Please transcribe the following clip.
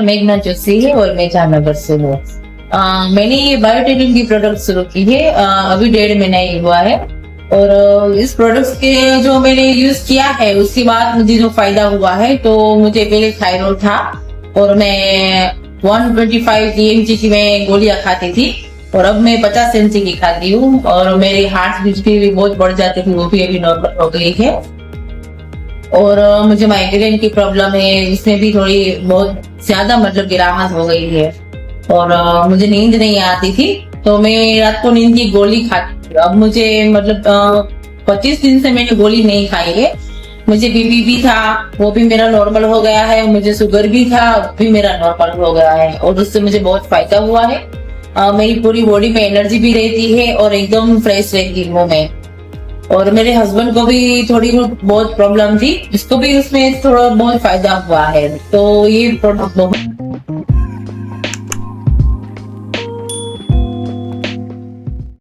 नाम मेघना जोशी है और मैं जामनगर से हूँ। मैंने ये बायोटेरियम की प्रोडक्ट शुरू की है, अभी 1.5 महीना ही हुआ है। और इस प्रोडक्ट के जो मैंने यूज किया है उसके बाद मुझे जो फायदा हुआ है, तो मुझे पहले थायराइड था और मैं 125 DMG की मैं गोलियां खाती थी और अब मैं 50 mg की खाती हूँ। और मेरी हार्ट बीट भी बहुत बढ़ जाती थी, वो भी अभी नॉर्मल हो गई है। और मुझे माइग्रेन की प्रॉब्लम है, इसमें भी थोड़ी बहुत ज्यादा मतलब कि राहत हो गई है। और मुझे नींद नहीं आती थी, तो मैं रात को नींद की गोली खाती थी। अब मुझे मतलब 25 दिन से मैंने गोली नहीं खाई है। मुझे बीपी भी था, वो भी मेरा नॉर्मल हो गया है। मुझे शुगर भी था, वो भी मेरा नॉर्मल हो गया है और उससे मुझे बहुत फायदा हुआ है। मेरी पूरी बॉडी में एनर्जी भी रहती है और एकदम फ्रेश रहती हूँ मैं। और मेरे हस्बैंड को भी थोड़ी बहुत प्रॉब्लम थी, इसको भी उसमें थोड़ा बहुत फायदा हुआ है। तो ये प्रोडक्ट बहुत